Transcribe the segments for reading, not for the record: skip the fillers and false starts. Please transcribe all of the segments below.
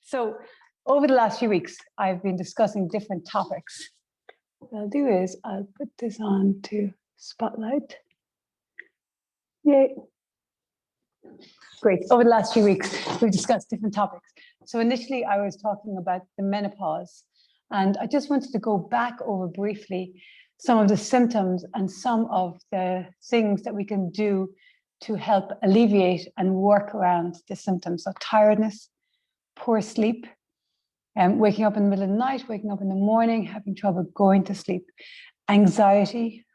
So over the last few weeks, I've been discussing different topics. What I'll do is I'll put this on to Spotlight. Yay. Great. Over the last few weeks, we've discussed different topics. So initially, I was talking about the menopause, and I just wanted to go back over briefly some of the symptoms and some of the things that we can do to help alleviate and work around the symptoms. So tiredness, poor sleep, waking up in the middle of the night, waking up in the morning, having trouble going to sleep, anxiety,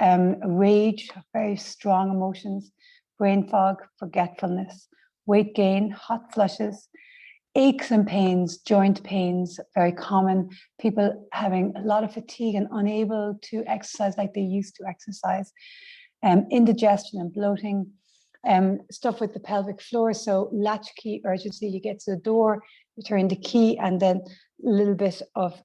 rage, very strong emotions, brain fog, forgetfulness, weight gain, hot flushes, aches and pains, joint pains, very common, people having a lot of fatigue and unable to exercise like they used to exercise, indigestion and bloating, stuff with the pelvic floor, so latchkey urgency, you get to the door, you turn the key, and then a little bit of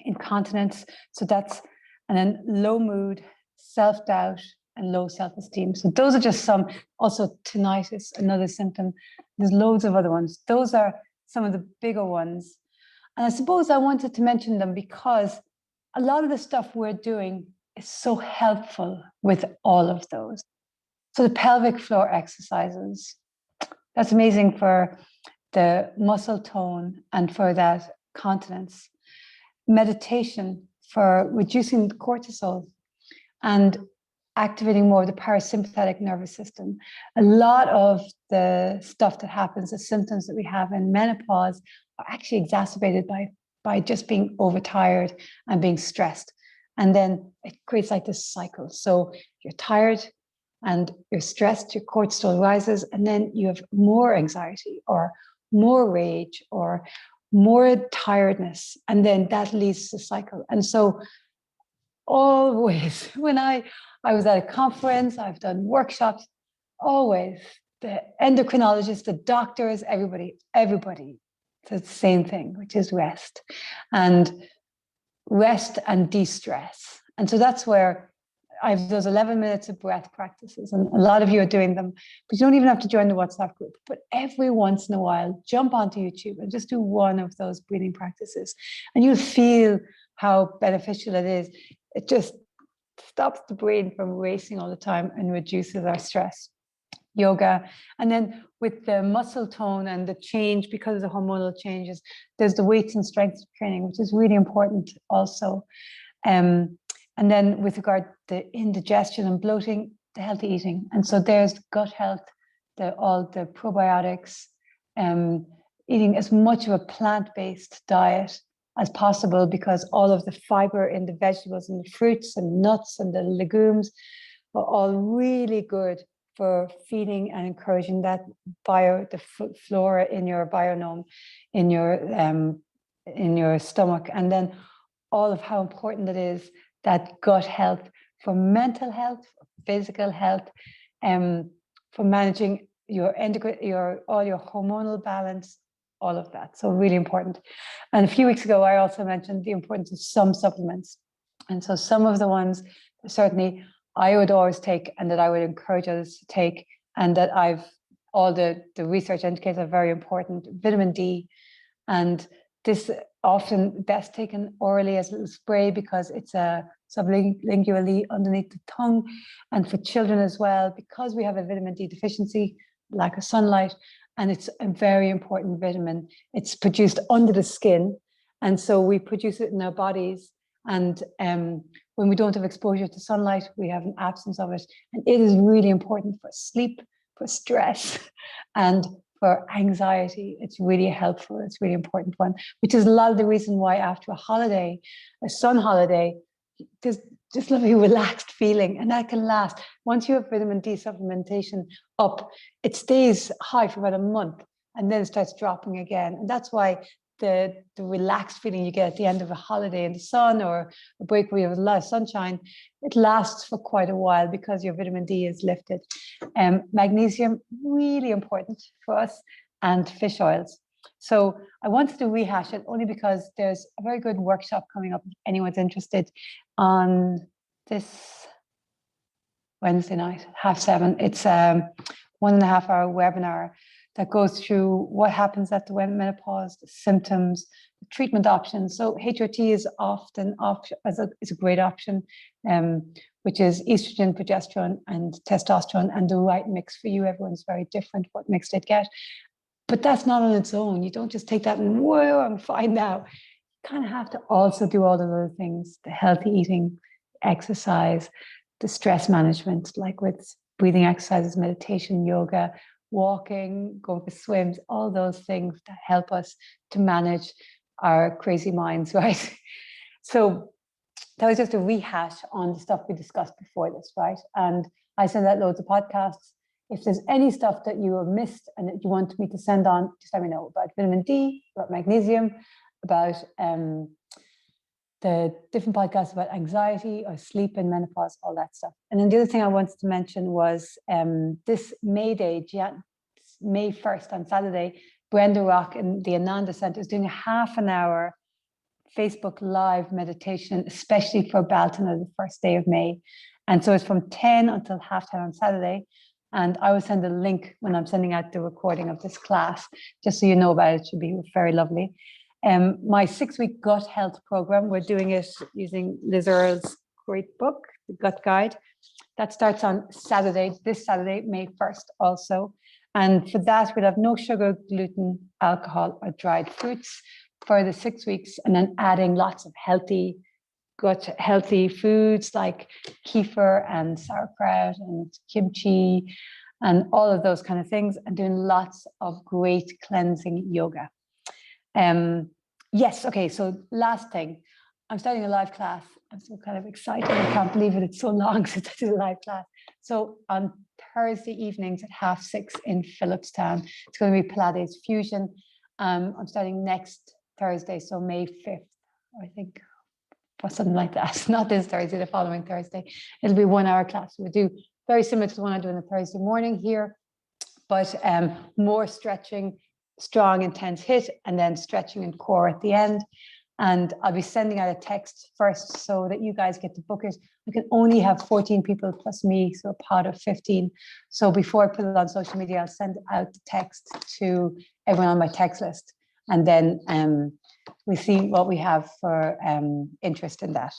incontinence, so that's, and then low mood, self-doubt, and low self-esteem. So those are just some. Also tinnitus, another symptom. There's loads of other ones. Those are some of the bigger ones. And I suppose I wanted to mention them because a lot of the stuff we're doing is so helpful with all of those. So the pelvic floor exercises, that's amazing for the muscle tone and for that continence. Meditation for reducing cortisol and activating more of the parasympathetic nervous system. A lot of the stuff that happens, the symptoms that we have in menopause are actually exacerbated by just being overtired and being stressed. And then it creates like this cycle. So you're tired and you're stressed, your cortisol rises, and then you have more anxiety or more rage or more tiredness. And then that leads to the cycle. And so always, when I was at a conference, I've done workshops, always the endocrinologists, the doctors, everybody says the same thing, which is rest and de-stress. And so that's where I have those 11 minutes of breath practices, and a lot of you are doing them, but you don't even have to join the WhatsApp group. But every once in a while, jump onto YouTube and just do one of those breathing practices, and you'll feel how beneficial it is. It just stops the brain from racing all the time and reduces our stress. Yoga. And then with the muscle tone and the change, because of the hormonal changes, there's the weights and strength training, which is really important also. And then with regard to indigestion and bloating, the healthy eating. And so there's gut health, all the probiotics, eating as much of a plant-based diet as possible, because all of the fiber in the vegetables and the fruits and nuts and the legumes are all really good for feeding and encouraging that the flora in your bionome, in your stomach. And then all of how important it is, that gut health for mental health, for physical health, for managing your all your hormonal balance, all of that. So really important. And a few weeks ago, I also mentioned the importance of some supplements. And so some of the ones certainly I would always take, and that I would encourage others to take, and that all the research indicates are very important. Vitamin D, and this often best taken orally as a little spray because it's sublingually underneath the tongue, and for children as well, because we have a vitamin D deficiency, lack of sunlight, and it's a very important vitamin. It's produced under the skin, and so we produce it in our bodies. And when we don't have exposure to sunlight, we have an absence of it. And it is really important for sleep, for stress, and for anxiety. It's really helpful. It's a really important one, which is a lot of the reason why after a holiday, a sun holiday, there's just lovely relaxed feeling, and that can last. Once you have vitamin D supplementation up, it stays high for about a month, and then it starts dropping again. And that's why the relaxed feeling you get at the end of a holiday in the sun or a break where you have a lot of sunshine, it lasts for quite a while because your vitamin D is lifted. Magnesium, really important for us, and fish oils. So I wanted to rehash it only because there's a very good workshop coming up if anyone's interested on this Wednesday night, 7:30. It's a 1.5 hour webinar that goes through what happens at the menopause, the symptoms, the treatment options. So HRT is often is a great option, which is estrogen, progesterone, and testosterone, and the right mix for you. Everyone's very different what mix they'd get. But that's not on its own. You don't just take that and, whoa, I'm fine now. You kind of have to also do all the other things, the healthy eating, exercise, the stress management, like with breathing exercises, meditation, yoga, walking, going for swims, all those things that help us to manage our crazy minds, right? So that was just a rehash on the stuff we discussed before this, right? And I send out loads of podcasts. If there's any stuff that you have missed and that you want me to send on, just let me know about vitamin D, about magnesium, about the different podcasts about anxiety or sleep and menopause, all that stuff. And then the other thing I wanted to mention was this May Day, May 1st on Saturday, Brenda Rock in the Ananda Center is doing a half an hour Facebook Live meditation, especially for Baltimore, the first day of May. And so it's from 10 until 10:30 on Saturday. And I will send a link when I'm sending out the recording of this class, just so you know about it. It should be very lovely. My 6-week gut health program, we're doing it using Liz Earle's great book, The Gut Guide. That starts on Saturday, this Saturday, May 1st also. And for that, we'll have no sugar, gluten, alcohol, or dried fruits for the 6 weeks, and then adding lots of healthy foods like kefir and sauerkraut and kimchi and all of those kind of things, and doing lots of great cleansing yoga. Yes, okay, so last thing, I'm starting a live class. I'm so kind of excited. I can't believe it. It's so long since I did a live class. So on Thursday evenings at 6:30 in Phillipstown, it's going to be Pilates Fusion. I'm starting next Thursday, so May 5th, I think, or something like that. Not this Thursday, the following Thursday. It'll be a 1-hour class. We'll do very similar to the one I do on a Thursday morning here, but more stretching, strong, intense HIIT, and then stretching and core at the end. And I'll be sending out a text first so that you guys get to book it. I can only have 14 people plus me, so a pod of 15. So before I put it on social media, I'll send out the text to everyone on my text list. And then we see what we have for interest in that.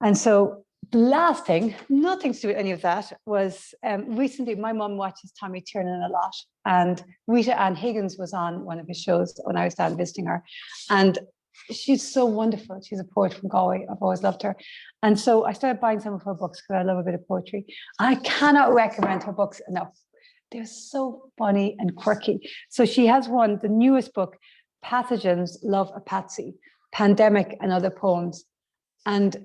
And so the last thing, nothing to do with any of that, was recently my mum watches Tommy Tiernan a lot. And Rita Ann Higgins was on one of his shows when I was down visiting her. And she's so wonderful. She's a poet from Galway. I've always loved her. And so I started buying some of her books because I love a bit of poetry. I cannot recommend her books enough. They're so funny and quirky. So she has one, the newest book, Pathogens Love a Patsy, Pandemic and Other Poems. And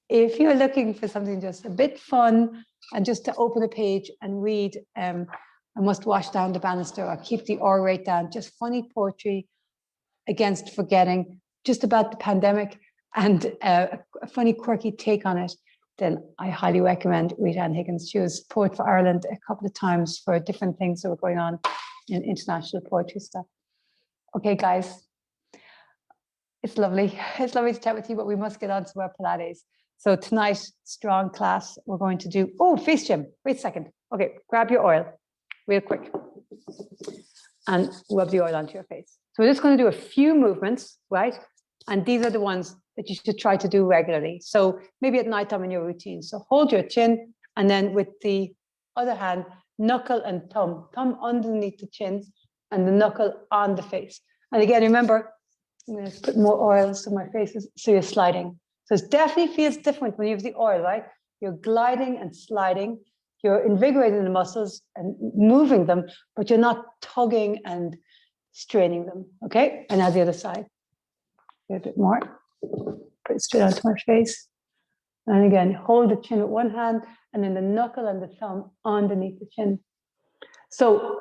if you're looking for something just a bit fun and just to open a page and read, I Must Wash Down the Banister or Keep the R rate down, just funny poetry against forgetting, just about the pandemic and a funny, quirky take on it, then I highly recommend Rita Ann Higgins. She was Poet for Ireland a couple of times for different things that were going on in international poetry stuff. Okay, guys, it's lovely. It's lovely to chat with you, but we must get on to our Pilates. So tonight, strong class, we're going to do, face gym. Wait a second. Okay, grab your oil real quick and rub the oil onto your face. So we're just going to do a few movements, right? And these are the ones that you should try to do regularly. So maybe at nighttime in your routine. So hold your chin, and then with the other hand, knuckle and thumb underneath the chin and the knuckle on the face. And again, remember, I'm going to put more oil so my face is, so you're sliding. So it definitely feels different when you have the oil, right? You're gliding and sliding. You're invigorating the muscles and moving them, but you're not tugging and straining them, okay? And now the other side. A bit more. Put it straight onto my face. And again, hold the chin with one hand and then the knuckle and the thumb underneath the chin. So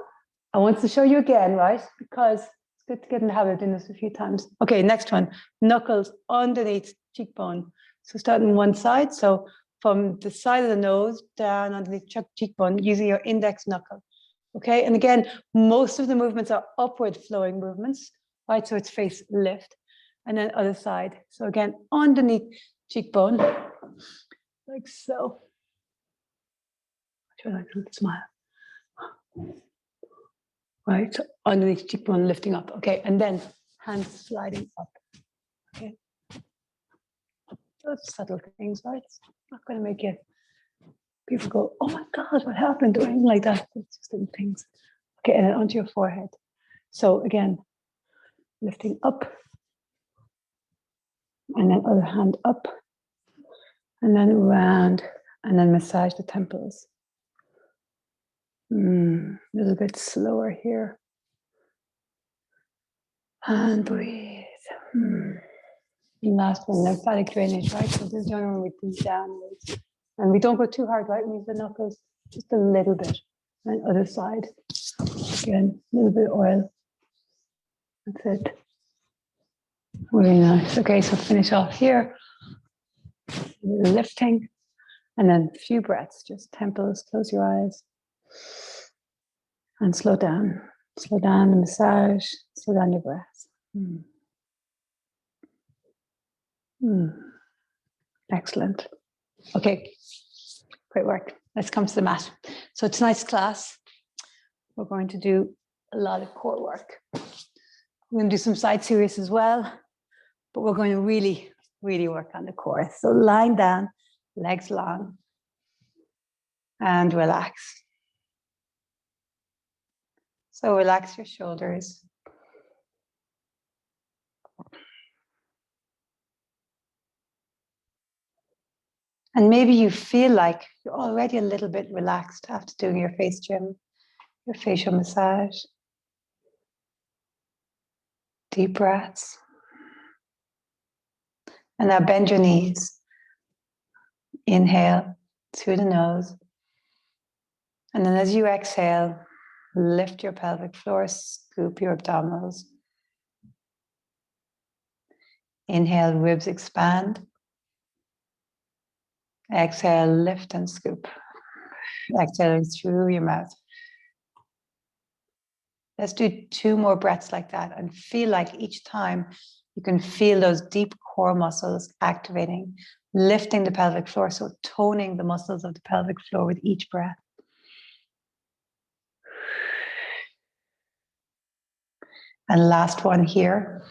I want to show you again, right? Because it's good to get in the habit of doing this a few times. Okay, next one. Knuckles underneath cheekbone. So starting on one side. So from the side of the nose down underneath cheekbone using your index knuckle. Okay, and again, most of the movements are upward flowing movements, right? So it's face lift. And then other side. So again, underneath cheekbone, like so. Try like a little smile. Right, so underneath cheekbone, lifting up. Okay, and then hands sliding up. Okay. Those subtle things, right? It's not going to make you people go, oh my God, what happened? Or anything like that. It's just little things. Okay, and then onto your forehead. So again, lifting up, and then other hand up, and then around, and then massage the temples. A little bit slower here. And breathe. Last one, lymphatic drainage, right? So this is the only one we breathe downwards. And we don't go too hard, right? We use the knuckles just a little bit. And other side. Again, a little bit of oil. That's it. Really nice. Okay, so finish off here. Lifting. And then a few breaths, just temples, close your eyes. And slow down. Slow down the massage. Slow down your breath. Excellent. Okay, great work. Let's come to the mat. So tonight's class, we're going to do a lot of core work. We're going to do some side series as well, but we're going to really, really work on the core. So lying down, legs long, and relax. So relax your shoulders. And maybe you feel like you're already a little bit relaxed after doing your face gym, your facial massage. Deep breaths. And now bend your knees. Inhale through the nose. And then as you exhale, lift your pelvic floor, scoop your abdominals. Inhale, ribs expand. Exhale, lift and scoop. Exhaling through your mouth. Let's do 2 more breaths like that and feel like each time you can feel those deep core muscles activating, lifting the pelvic floor, so toning the muscles of the pelvic floor with each breath. And last one here,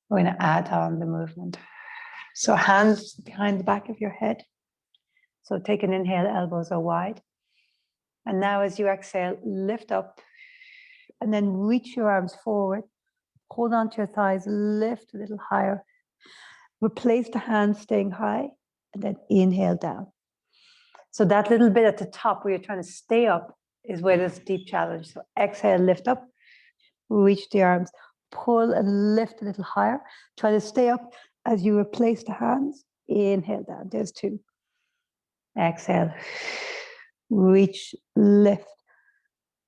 we're going to add on the movement. So hands behind the back of your head. So take an inhale, elbows are wide. And now as you exhale, lift up and then reach your arms forward. Hold on to your thighs, lift a little higher. Replace the hands staying high and then inhale down. So that little bit at the top where you're trying to stay up is where there's deep challenge. So exhale, lift up, reach the arms, pull and lift a little higher. Try to stay up as you replace the hands. Inhale down. There's 2. Exhale, reach, lift,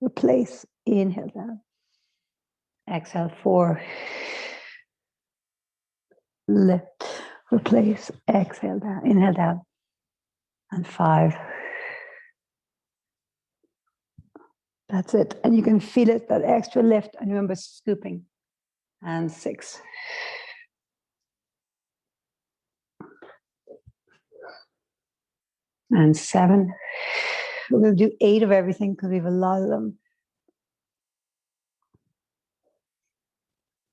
replace, inhale down. Exhale, 4. Lift, replace, exhale down, inhale down. And 5. That's it. And you can feel it, that extra lift. And remember, scooping. And 6. And 7. We're going to do 8 of everything because we have a lot of them.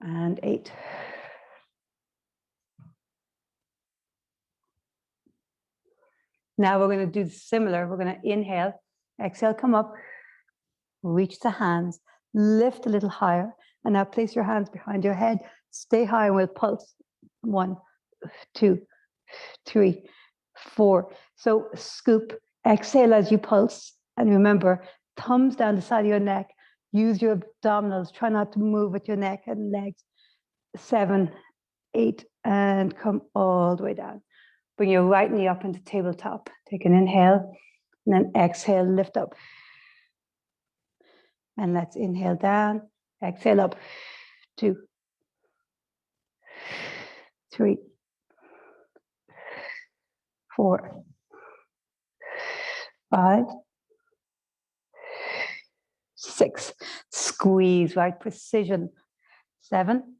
And 8. Now we're going to do similar. We're going to inhale, exhale, come up, reach the hands, lift a little higher, and now place your hands behind your head. Stay high and we'll pulse. 1, 2, 3, 4. So scoop, exhale as you pulse. And remember, thumbs down the side of your neck. Use your abdominals. Try not to move with your neck and legs. 7, 8, and come all the way down. Bring your right knee up into tabletop. Take an inhale, and then exhale, lift up. And let's inhale down, exhale up. 2, 3, 4, 5, 6. Squeeze, right? Precision. 7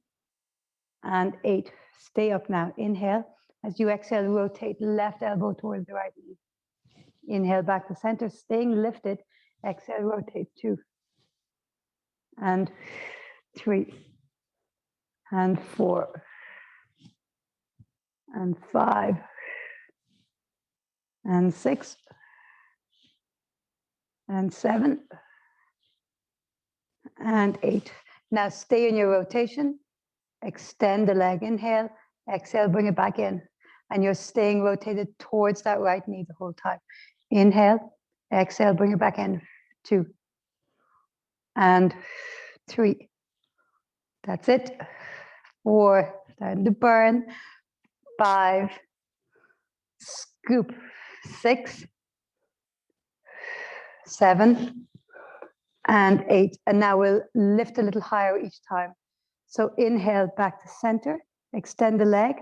and 8. Stay up now. Inhale. As you exhale, rotate left elbow towards the right knee. Inhale back to center, staying lifted. Exhale, rotate 2. and 3, and 4, and 5, and 6, and 7, and 8. Now stay in your rotation. Extend the leg. Inhale, exhale, bring it back in. And you're staying rotated towards that right knee the whole time. Inhale, exhale, bring it back in. 2, and 3. That's it. 4, starting to burn. 5, scoop. 6, 7, and 8. And now we'll lift a little higher each time. So inhale, back to center. Extend the leg.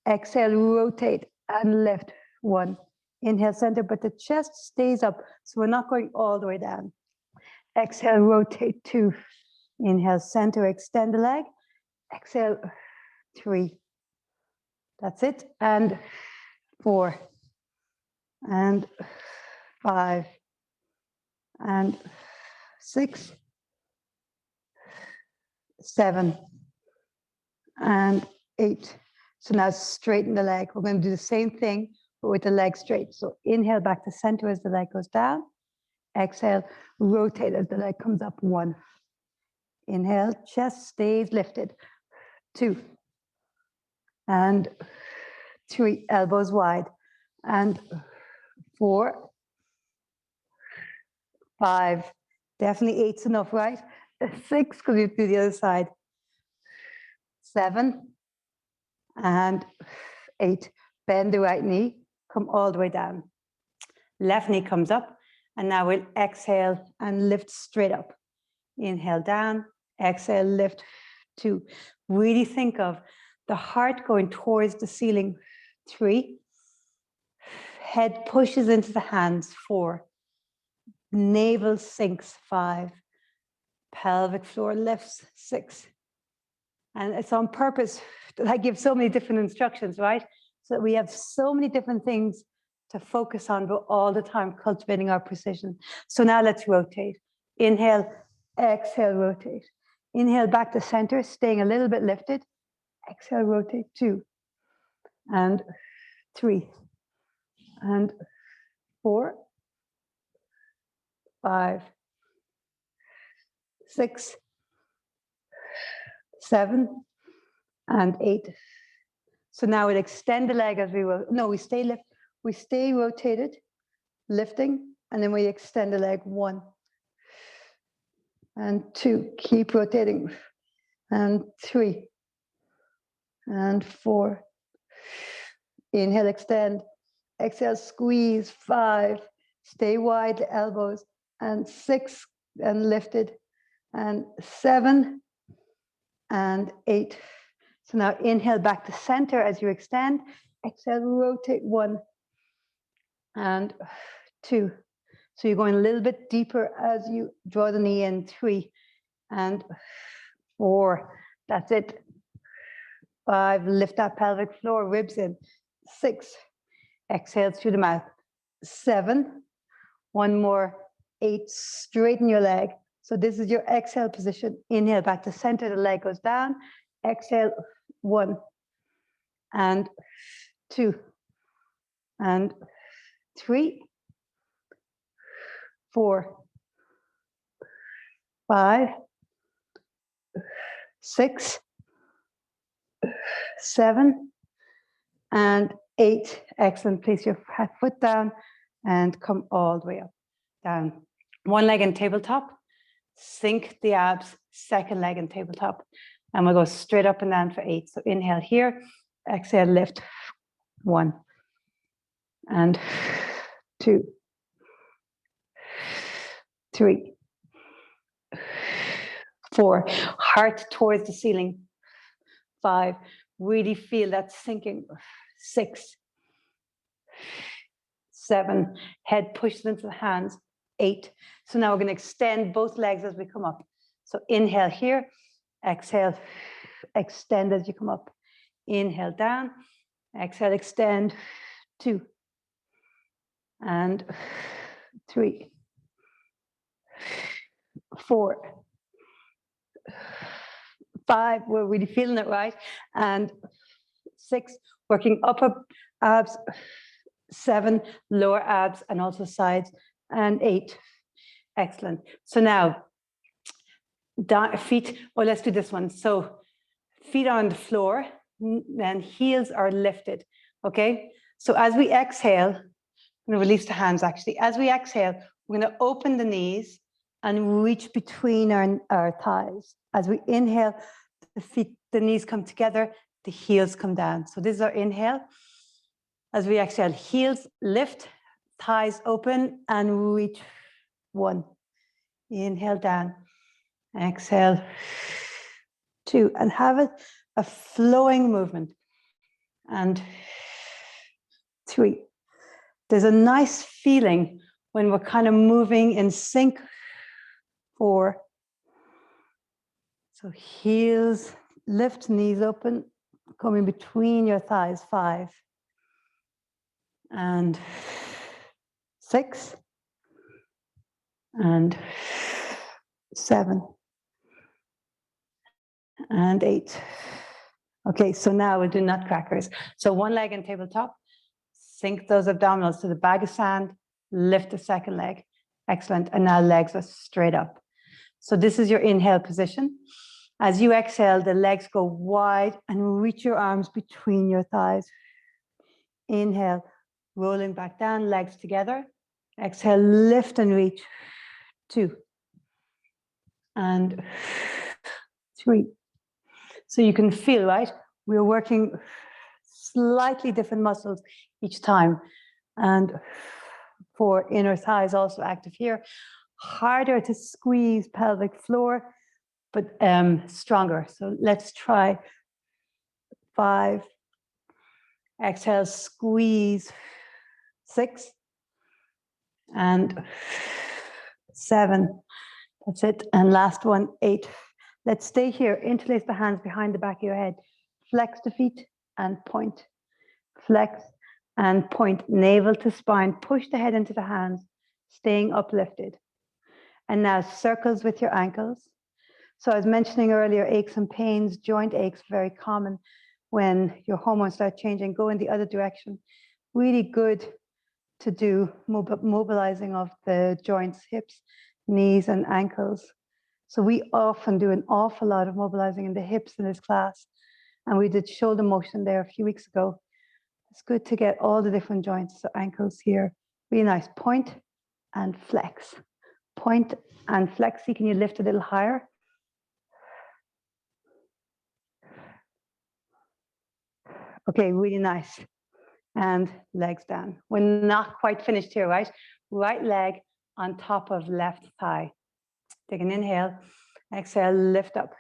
Exhale, rotate and lift. 1. Inhale, center, but the chest stays up. So we're not going all the way down. Exhale, rotate. 2. Inhale, center, extend the leg. Exhale, 3. That's it. And 4. And 5. And 6. 7. And 8. So now straighten the leg. We're going to do the same thing, but with the leg straight. So inhale back to center as the leg goes down. Exhale, rotate as the leg comes up. 1. Inhale, chest stays lifted. 2. And 3, elbows wide. And 4. 5. Definitely 8's enough, right? 6, because you do the other side. 7. And 8. Bend the right knee. Come all the way down. Left knee comes up. And now we'll exhale and lift straight up. Inhale down. Exhale, lift. 2. Really think of the heart going towards the ceiling. 3. Head pushes into the hands. 4. Navel sinks. 5. Pelvic floor lifts. 6. And it's on purpose that I give so many different instructions, right? So that we have so many different things to focus on, but all the time cultivating our precision. So now let's rotate. Inhale, exhale, rotate. Inhale back to center, staying a little bit lifted. Exhale, rotate. 2. And 3. And 4. 5. 6. 7. And 8. So now we'll extend the leg as we will. No, we stay rotated, lifting, and then we extend the leg. 1. And 2. Keep rotating. And 3. And 4. Inhale, extend. Exhale, squeeze. 5. Stay wide, the elbows. And 6. And lifted. And 7. And 8. So now inhale back to center as you extend. Exhale, rotate. 1. And 2. So you're going a little bit deeper as you draw the knee in. 3. And 4. That's it. 5. Lift that pelvic floor, ribs in. 6. Exhale through the mouth. 7. 1 more. 8. Straighten your leg. So this is your exhale position. Inhale back to center. The leg goes down. Exhale. 1. And 2. And 3. 4. 5. 6. 7. And 8. Excellent. Place your foot down and come all the way up. Down. One leg in tabletop. Sink the abs. Second leg in tabletop. And we'll go straight up and down for 8. So inhale here. Exhale, lift. 1. And 2. 3. 4. Heart towards the ceiling. 5. Really feel that sinking. 6. 7. Head pushes into the hands. 8. So now we're going to extend both legs as we come up. So inhale here. Exhale. Extend as you come up. Inhale down. Exhale, extend. 2. And 3. 4. 5, we're really feeling it, right? And 6, working upper abs. 7, lower abs and also sides. And 8, excellent. So now, feet, oh, let's do this one. So feet are on the floor, and heels are lifted, okay? So as we exhale, I'm going to release the hands actually. As we exhale, we're going to open the knees and reach between our thighs. As we inhale, the knees come together, the heels come down. So this is our inhale. As we exhale, heels lift, thighs open, and reach. 1. Inhale down. Exhale. 2. And have a flowing movement. And 3. There's a nice feeling when we're kind of moving in sync. 4. So heels lift, knees open, coming between your thighs. 5. And 6. And 7. And 8. Okay, so now we'll do nutcrackers. So one leg on tabletop, sink those abdominals to the bag of sand, lift the second leg. Excellent. And now legs are straight up. So this is your inhale position. As you exhale, the legs go wide and reach your arms between your thighs. Inhale, rolling back down, legs together. Exhale, lift and reach. 2. And 3. So you can feel, right? We're working slightly different muscles each time. And 4, inner thighs also active here. Harder to squeeze pelvic floor, but stronger. So let's try 5. Exhale, squeeze. 6. And 7. That's it. And last one, 8. Let's stay here. Interlace the hands behind the back of your head. Flex the feet and point. Flex and point. Navel to spine. Push the head into the hands, staying uplifted. And now circles with your ankles. So I was mentioning earlier, aches and pains, joint aches, very common when your hormones start changing. Go in the other direction. Really good to do mobilizing of the joints, hips, knees, and ankles. So we often do an awful lot of mobilizing in the hips in this class. And we did shoulder motion there a few weeks ago. It's good to get all the different joints, so ankles here. Really nice. Point and flex. Point and flex. See, can you lift a little higher? Okay, really nice. And legs down. We're not quite finished here, right? Right leg on top of left thigh. Take an inhale, exhale, lift up.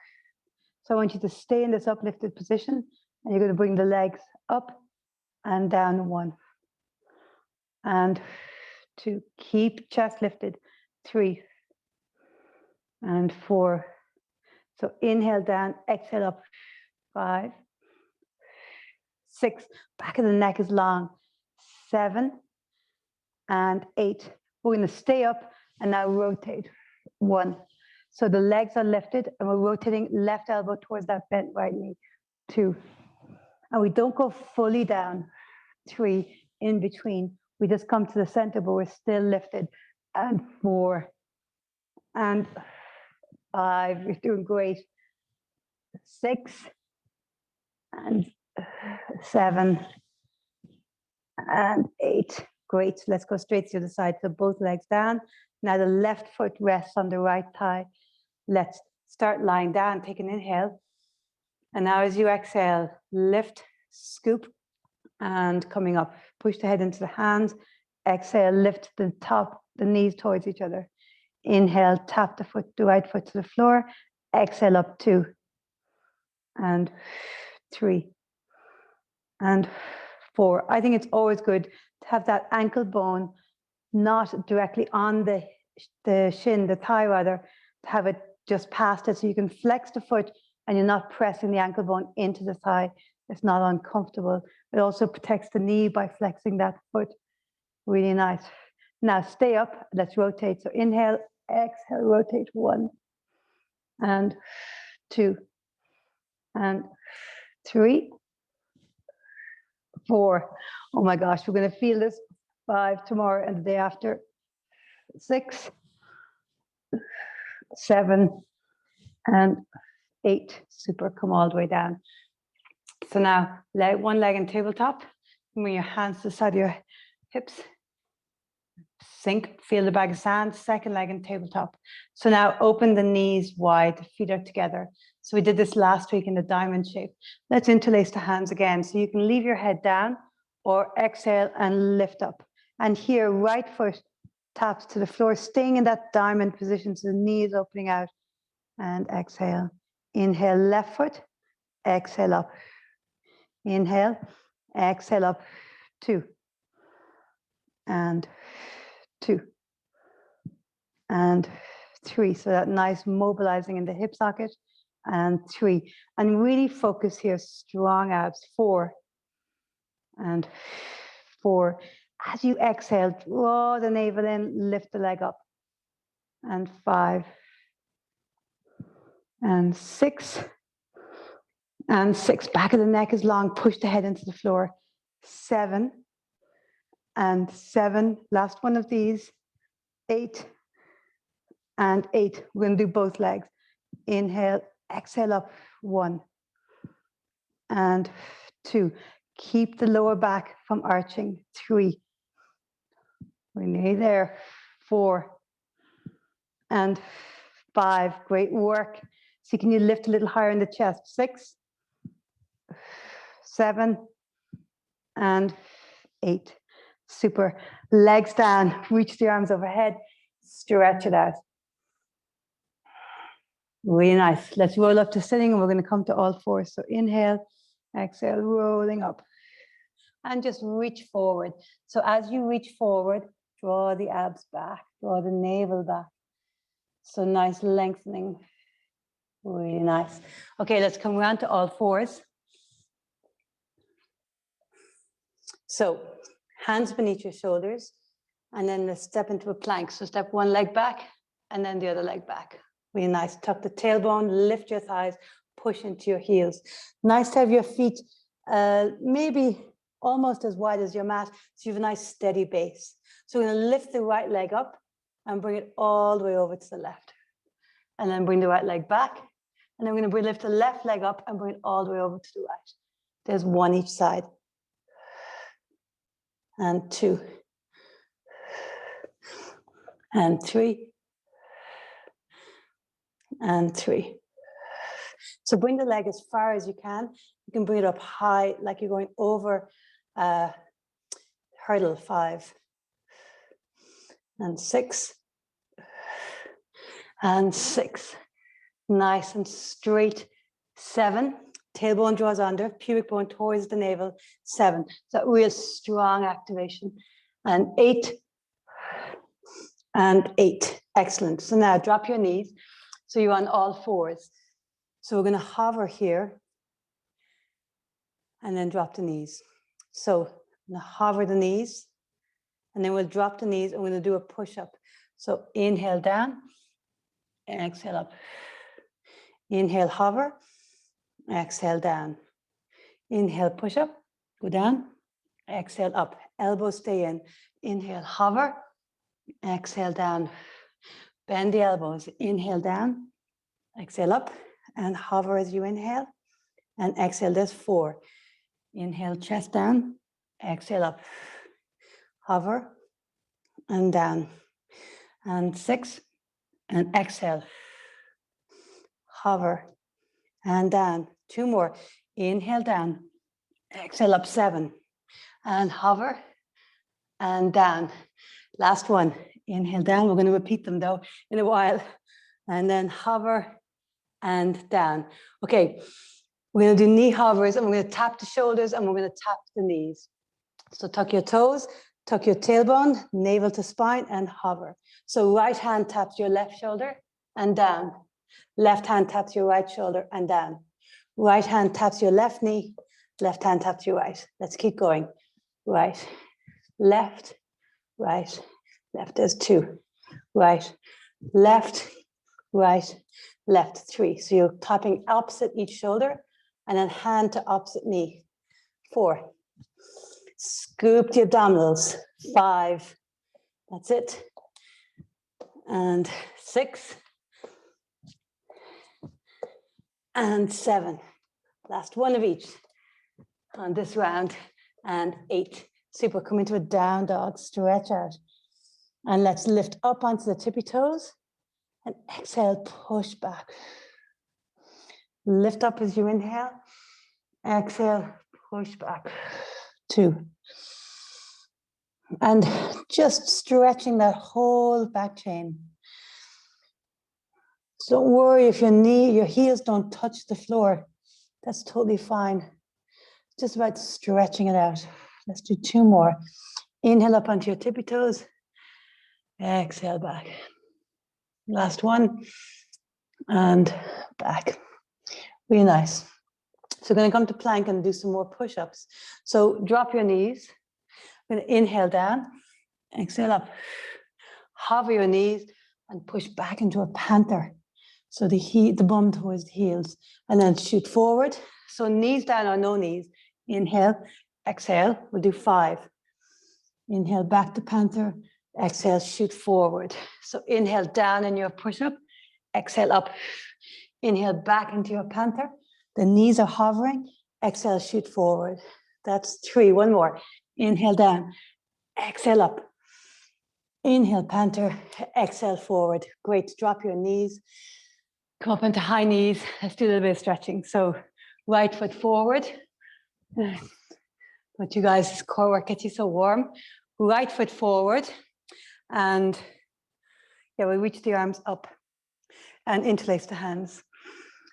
So I want you to stay in this uplifted position, and you're going to bring the legs up and down. 1. And 2. Keep chest lifted. 3. And 4. So inhale down, exhale up. 5. 6. Back of the neck is long. 7. And 8. We're going to stay up and now rotate. 1. So the legs are lifted and we're rotating left elbow towards that bent right knee. 2. And we don't go fully down. 3. In between. We just come to the center, but we're still lifted. And 4. And 5. You're doing great. 6. And 7. And 8. Great. Let's go straight to the side. So both legs down. Now the left foot rests on the right thigh. Let's start lying down. Take an inhale. And now as you exhale, lift, scoop, and coming up. Push the head into the hands. Exhale, lift the knees towards each other. Inhale, tap the right foot to the floor. Exhale up 2. And 3. And 4. I think it's always good to have that ankle bone not directly on the shin, the thigh rather, to have it just past it so you can flex the foot and you're not pressing the ankle bone into the thigh. It's not uncomfortable. It also protects the knee by flexing that foot. Really nice. Now stay up. Let's rotate. So inhale, exhale, rotate. 1. And 2, and 3, 4. Oh my gosh, we're going to feel this. 5 tomorrow and the day after. 6, 7, and 8. Super. Come all the way down. So now, one leg in tabletop. Bring your hands to the side of your hips. Sink. Feel the bag of sand. Second leg in tabletop. So now open the knees wide. The feet are together. So we did this last week in the diamond shape. Let's interlace the hands again. So you can leave your head down or exhale and lift up. And here, right foot taps to the floor, staying in that diamond position. So the knees opening out. And exhale. Inhale, left foot. Exhale up. Inhale. Exhale up. 2. And 2. And 3. So that nice mobilizing in the hip socket. And 3. And really focus here. Strong abs. 4. And 4. As you exhale, draw the navel in. Lift the leg up. And 5. And 6. And 6. Back of the neck is long. Push the head into the floor. 7. And 7. Last one of these. 8. And 8. We're going to do both legs. Inhale. Exhale up. 1. And 2. Keep the lower back from arching. 3. We're nearly there. 4. And 5. Great work. See, can you lift a little higher in the chest? 6, 7, and 8. Super. Legs down. Reach the arms overhead. Stretch it out. Really nice. Let's roll up to sitting and we're going to come to all fours. So inhale, exhale, rolling up. And just reach forward. So as you reach forward, draw the abs back. Draw the navel back. So nice lengthening. Really nice. Okay, let's come around to all fours. So hands beneath your shoulders, and then let's step into a plank. So step one leg back, and then the other leg back. Really nice. Tuck the tailbone, lift your thighs, push into your heels. Nice to have your feet maybe almost as wide as your mat, so you have a nice steady base. So we're going to lift the right leg up and bring it all the way over to the left. And then bring the right leg back. And then we're going to lift the left leg up and bring it all the way over to the right. There's 1 each side. And 2. And 3. And 3. So bring the leg as far as you can. You can bring it up high, like you're going over a hurdle. 5. And 6. And 6. Nice and straight. 7. Tailbone draws under, pubic bone towards the navel. 7. So real strong activation. And 8. And 8. Excellent. So now drop your knees. So you're on all fours. So we're going to hover here. And then drop the knees. So I'm going to hover the knees. And then we'll drop the knees and we're going to do a push-up. So inhale down. Exhale up. Inhale, hover. Exhale down. Inhale, push up. Go down. Exhale up. Elbows stay in. Inhale, hover. Exhale down. Bend the elbows. Inhale down. Exhale up. And hover as you inhale. And exhale. There's 4. Inhale, chest down. Exhale up. Hover. And down. And 6. And exhale. Hover. And down. 2 more. Inhale down. Exhale up. 7. And hover. And down. Last one. Inhale down. We're going to repeat them though in a while. And then hover and down. Okay. We're going to do knee hovers and we're going to tap the shoulders and we're going to tap the knees. So tuck your toes, tuck your tailbone, navel to spine and hover. So right hand taps your left shoulder and down. Left hand taps your right shoulder and down. Right hand taps your left knee. Left hand taps your right. Let's keep going. Right, left, right, left. There's 2. Right, left, right, left, 3. So you're tapping opposite each shoulder, and then hand to opposite knee, 4. Scoop the abdominals, 5. That's it. And 6. And 7. Last one of each on this round. And 8. Super. Come into a down dog, stretch out. And let's lift up onto the tippy toes. And exhale, push back. Lift up as you inhale. Exhale, push back. 2. And just stretching that whole back chain. So don't worry if your heels don't touch the floor. That's totally fine. Just about stretching it out. Let's do 2 more. Inhale up onto your tippy toes. Exhale back. Last one. And back. Really nice. So we're going to come to plank and do some more push-ups. So drop your knees. We're going to inhale down. Exhale up. Hover your knees and push back into a panther. So the bum towards the heels. And then shoot forward. So knees down or no knees. Inhale. Exhale. We'll do 5. Inhale back to panther. Exhale, shoot forward. So inhale down in your push-up. Exhale up. Inhale back into your panther. The knees are hovering. Exhale, shoot forward. That's 3. One more. Inhale down. Exhale up. Inhale, panther. Exhale forward. Great. Drop your knees. Come up into high knees. Let's do a little bit of stretching. So right foot forward. But you guys, core work gets you so warm. Right foot forward. And yeah, we'll reach the arms up and interlace the hands.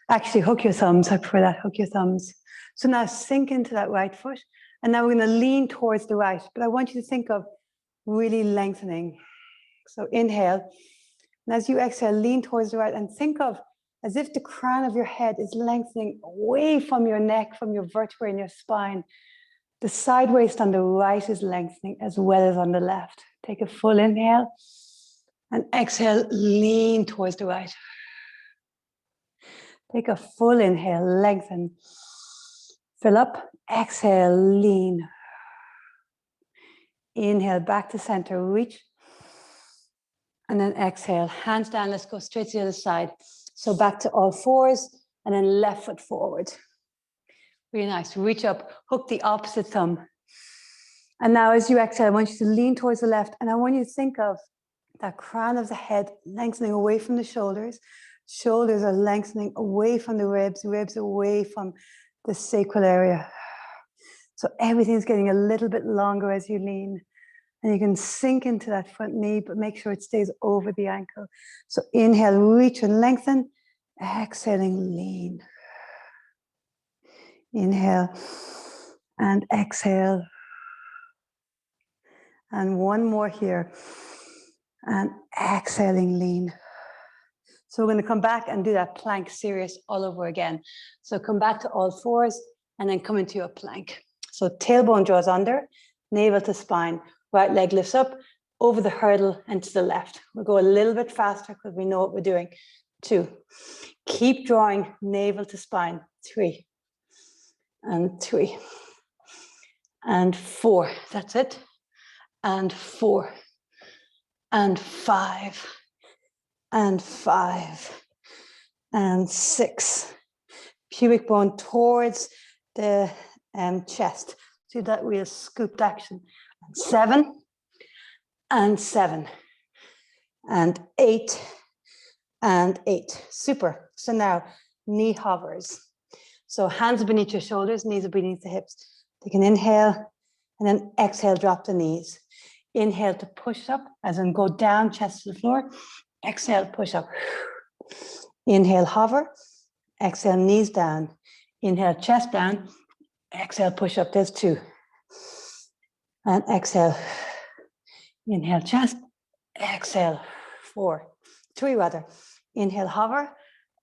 Actually, hook your thumbs. I prefer that. Hook your thumbs. So now sink into that right foot. And now we're going to lean towards the right. But I want you to think of really lengthening. So inhale. And as you exhale, lean towards the right and think of as if the crown of your head is lengthening away from your neck, from your vertebrae in your spine. The side waist on the right is lengthening as well as on the left. Take a full inhale and exhale, lean towards the right. Take a full inhale, lengthen. Fill up, exhale, lean. Inhale, back to center, reach. And then exhale, hands down, let's go straight to the other side. So back to all fours and then left foot forward. Really nice, reach up, hook the opposite thumb. And now as you exhale, I want you to lean towards the left and I want you to think of that crown of the head lengthening away from the shoulders. Shoulders are lengthening away from the ribs, ribs away from the sacral area. So everything's getting a little bit longer as you lean. And you can sink into that front knee, but make sure it stays over the ankle. So inhale, reach and lengthen. Exhaling, lean. Inhale and exhale. And one more here. And exhaling, lean. So we're going to come back and do that plank series all over again. So come back to all fours and then come into your plank. So tailbone draws under, navel to spine. Right leg lifts up, over the hurdle and to the left. We'll go a little bit faster because we know what we're doing. 2. Keep drawing, navel to spine. 3. And 3. And 4. That's it. And 4. And 5. And 5. And 6. Pubic bone towards the chest. Do that real scooped action. 7. And 7. And 8. And 8. Super. So now knee hovers. So hands beneath your shoulders, knees are beneath the hips. Take an inhale and then exhale, drop the knees. Inhale to push up, as in go down, chest to the floor. Exhale, push up. Inhale, hover. Exhale, knees down. Inhale, chest down. Exhale, push up. There's 2. And exhale. Inhale, chest. Exhale, 4. 3 rather. Inhale, hover.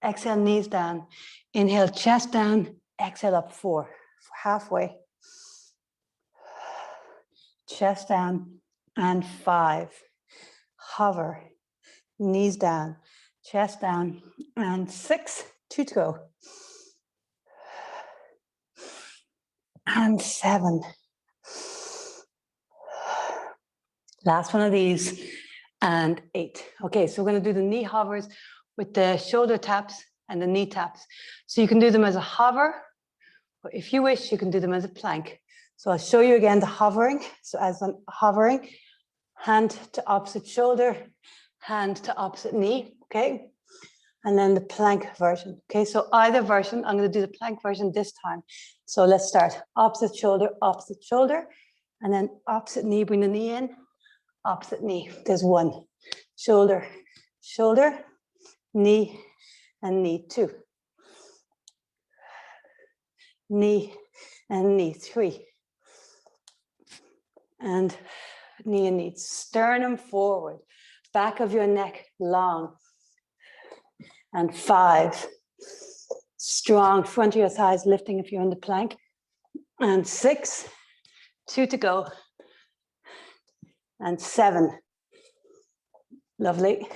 Exhale, knees down. Inhale, chest down. Exhale, up 4. Halfway. Chest down. And 5. Hover. Knees down. chest down, and 6, 2 to go, and 7. Last one of these, and 8. Okay, so we're going to do the knee hovers with the shoulder taps and the knee taps. So you can do them as a hover, or if you wish, you can do them as a plank. So I'll show you again the hovering. So as I'm hovering, hand to opposite shoulder, hand to opposite knee, okay? And then the plank version, okay? So either version, I'm going to do the plank version this time. So let's start. Opposite shoulder, and then opposite knee, bring the knee in, opposite knee. There's 1. Shoulder, shoulder, knee, and knee. 2. Knee and knee. 3. And knee and knee. Sternum forward. Back of your neck long. And 5. Strong. Front of your thighs lifting if you're in the plank. And 6. 2 to go. And 7. Lovely.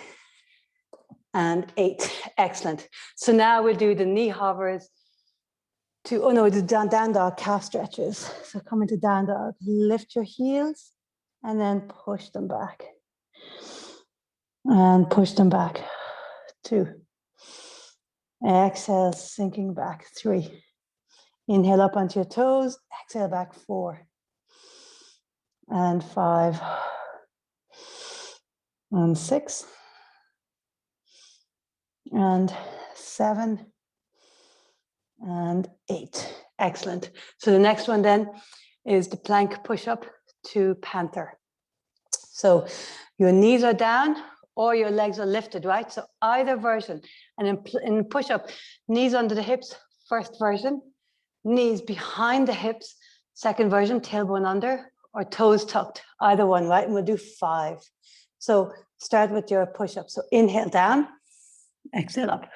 And 8. Excellent. So now we'll do the knee hovers to, oh no, the down dog calf stretches. So come into down dog. Lift your heels and then push them back. And push them back. 2. Exhale, sinking back. 3. Inhale up onto your toes. Exhale back. 4. And 5. And 6. And 7. And 8. Excellent. So the next one then is the plank push-up to panther. So your knees are down or your legs are lifted, right? So either version. And in push-up, knees under the hips, first version. Knees behind the hips, second version, tailbone under, or toes tucked, either one, right? And we'll do 5. So start with your push-up. So inhale down, exhale up.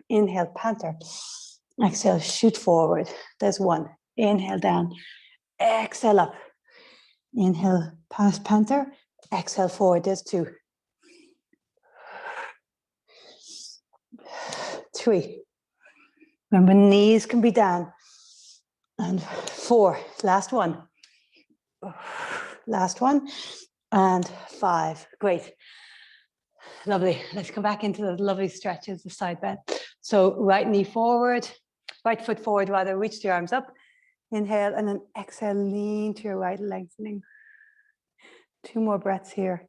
Inhale, panther. Exhale, shoot forward. There's 1. Inhale down, exhale up. Inhale, past panther. Exhale forward. There's 2. 3. Remember, knees can be down. And 4. Last one. Last one. And 5. Great. Lovely. Let's come back into those lovely stretches, the side bend. So right knee forward, right foot forward, rather, reach the arms up. Inhale, and then exhale, lean to your right, lengthening. 2 more breaths here.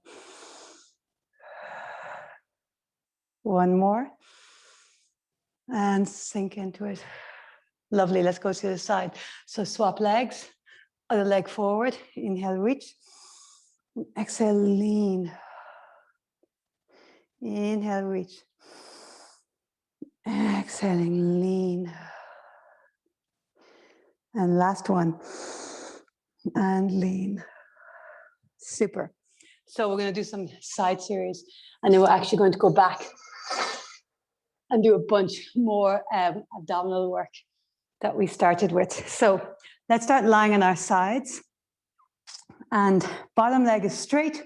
1 more. And sink into it. Lovely. Let's go to the side. So swap legs, other leg forward. Inhale, reach. Exhale, lean. Inhale, reach. Exhaling, lean. And last one. And lean. Super. So we're going to do some side series, and then we're actually going to go back and do a bunch more abdominal work that we started with. So let's start lying on our sides, and bottom leg is straight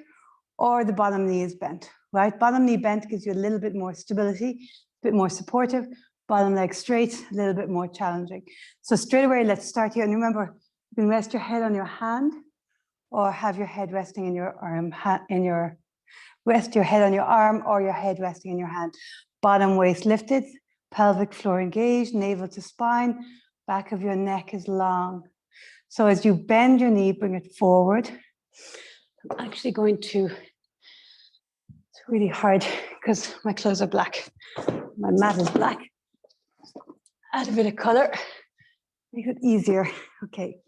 or the bottom knee is bent, right? Bottom knee bent gives you a little bit more stability, a bit more supportive. Bottom leg straight, a little bit more challenging. So straight away, let's start here. And remember, you can rest your head on your hand or have your head resting in your arm, rest your head on your arm or your head resting in your hand. Bottom waist lifted, pelvic floor engaged, navel to spine, back of your neck is long. So as you bend your knee, bring it forward. I'm actually going to, it's really hard because my clothes are black. My mat is black. Add a bit of color, make it easier. Okay.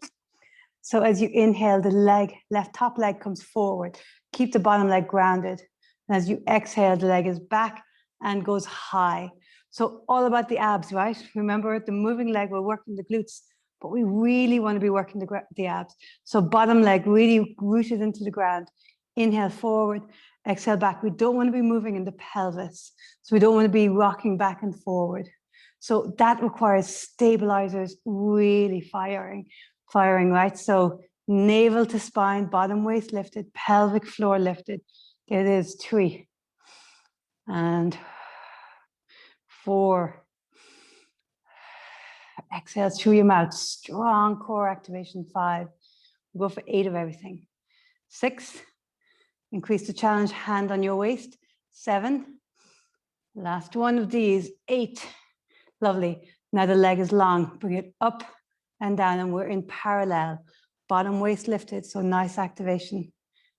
So as you inhale, the leg, left top leg comes forward. Keep the bottom leg grounded. And as you exhale, the leg is back and goes high. So all about the abs, right? Remember, the moving leg, we're working the glutes, but we really want to be working the abs. So bottom leg really rooted into the ground. Inhale forward, exhale back. We don't want to be moving in the pelvis. So we don't want to be rocking back and forward. So that requires stabilizers really firing, right? So navel to spine, bottom waist lifted, pelvic floor lifted. There it is, 3. And 4. Exhale through your mouth. Strong core activation. 5. We'll go for 8 of everything. 6. Increase the challenge. Hand on your waist. 7. Last one of these. 8. Lovely. Now the leg is long. Bring it up and down, and we're in parallel. Bottom waist lifted, so nice activation.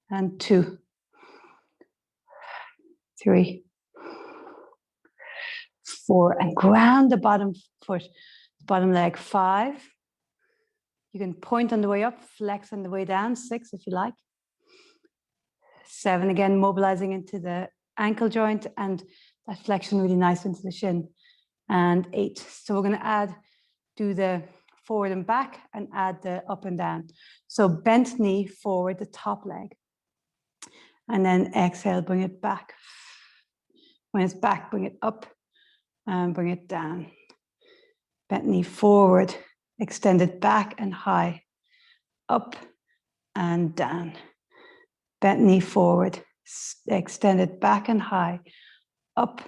And 2. 3. 4. And ground the bottom foot, bottom leg. 5. You can point on the way up, flex on the way down. 6 if you like. 7, again, mobilizing into the ankle joint, and that flexion really nice into the shin. And 8. So we're going to do the forward and back, and add the up and down. So bent knee forward, the top leg. And then exhale, bring it back. When it's back, bring it up and bring it down. Bent knee forward, extend it back and high. Up and down. Bent knee forward, extend it back and high. Up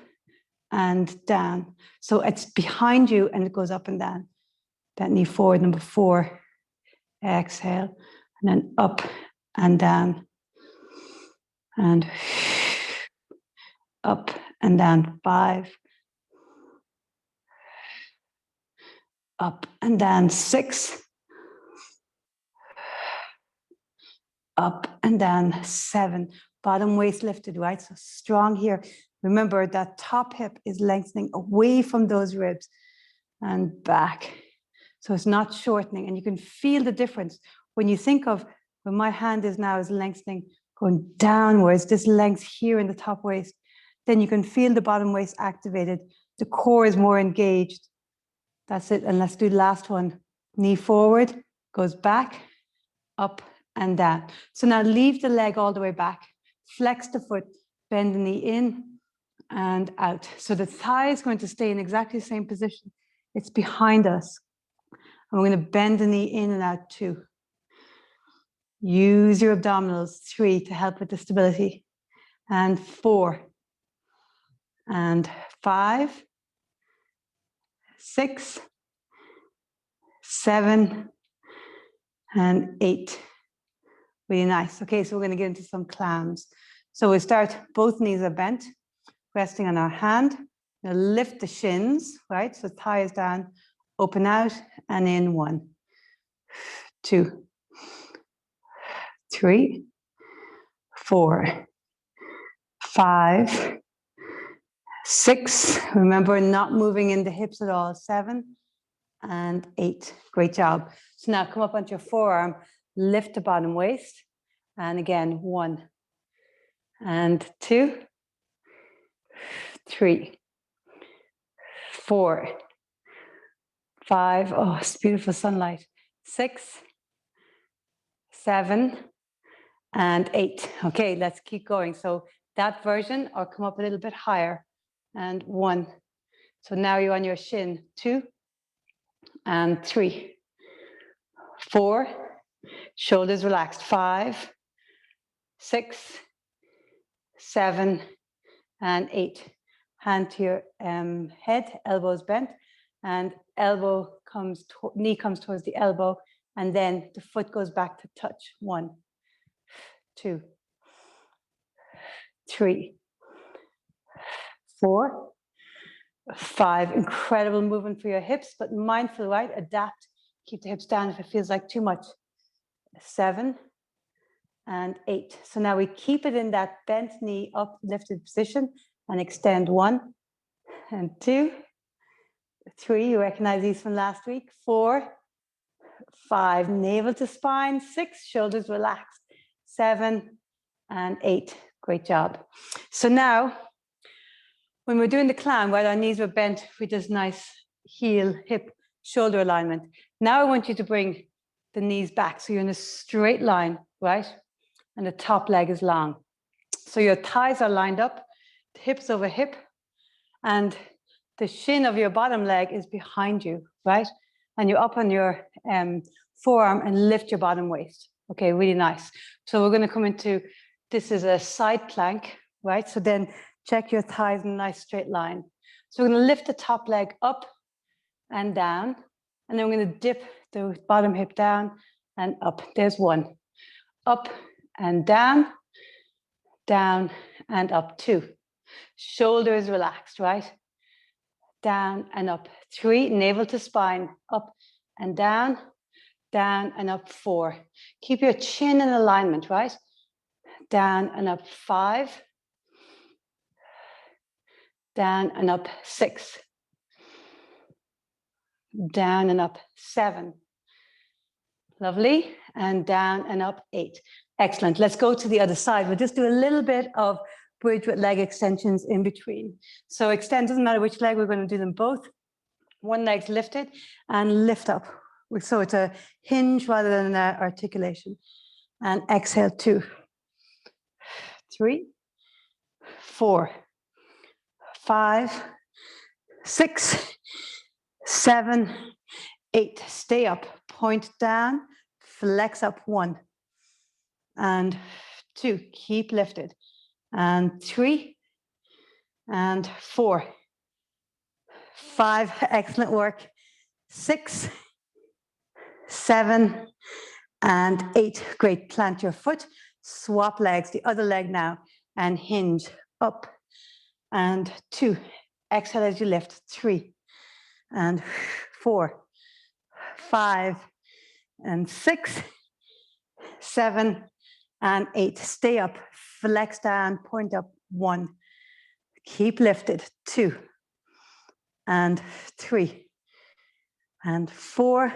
and down. So it's behind you and it goes up and down. Bent knee forward, number 4. Exhale, and then up and down. And up and down. 5. Up and down. 6. Up and down. 7. Bottom waist lifted, right? So strong here. Remember that top hip is lengthening away from those ribs and back. So it's not shortening, and you can feel the difference when you think of when my hand is lengthening, going downwards, this length here in the top waist, then you can feel the bottom waist activated. The core is more engaged. That's it. And let's do the last one. Knee forward, goes back, up and down. So now leave the leg all the way back, flex the foot, bend the knee in and out. So the thigh is going to stay in exactly the same position. It's behind us. And we're going to bend the knee in and out. 2. Use your abdominals. 3 to help with the stability. And 4. And 5. 6. 7. And 8. Really nice. Okay, so we're going to get into some clams. So we start, both knees are bent, resting on our hand. Now lift the shins, right? So thigh is down. Open out and in. 1, 2, 3, 4, 5, 6. Remember, not moving in the hips at all. 7 and 8. Great job. So now come up onto your forearm, lift the bottom waist. And again, 1 and 2, 3, 4, 5. Oh, it's beautiful sunlight. 6, 7, and 8. Okay, let's keep going. So that version, or come up a little bit higher. And 1. So now you're on your shin. 2 and 3, 4. Shoulders relaxed. 5, 6, 7, and 8. Hand to your head, elbows bent, and knee comes towards the elbow, and then the foot goes back to touch. 1, 2, 3, 4, 5. Incredible movement for your hips, but mindful, right? Adapt. Keep the hips down if it feels like too much. 7 and 8. So now we keep it in that bent knee uplifted position and extend. 1 and 2, 3. You recognize these from last week. 4, 5. Navel to spine. 6. Shoulders relaxed. 7 and 8. Great job. So now, when we're doing the climb, while our knees were bent with this nice heel, hip, shoulder alignment, now I want you to bring the knees back. So you're in a straight line, right? And the top leg is long. So your thighs are lined up, hips over hip, and the shin of your bottom leg is behind you, right? And you're up on your forearm and lift your bottom waist. Okay, really nice. So we're going to come into, this is a side plank, right? So then Check your thighs in a nice straight line. So we're going to lift the top leg up and down, and then we're going to dip the bottom hip down and up. There's one. Up and down and up. Two. Shoulders relaxed, right? Down and up. Three. Navel to spine. Up and down and up. Four. Keep your chin in alignment, right? Down and up. Five. Down and up. Six. Down and up. Seven. Lovely. And down and up. Eight. Excellent. Let's go to the other side. We'll just do a little bit of bridge with leg extensions in between. So extend, doesn't matter which leg, we're going to do them both. One leg's lifted and lift up. So it's a hinge rather than an articulation. And exhale, 2, 3, 4, 5, 6, 7, 8. Stay up, point down, flex up. 1 and 2. Keep lifted. And 3 and 4, 5. Excellent work. 6, 7 and 8. Great. Plant your foot. Swap legs. The other leg now. And hinge. Up and 2. Exhale as you lift. 3 and 4, 5 and 6, 7 and 8. Stay up. Flex down. Point up. 1. Keep lifted. 2 and 3 and 4,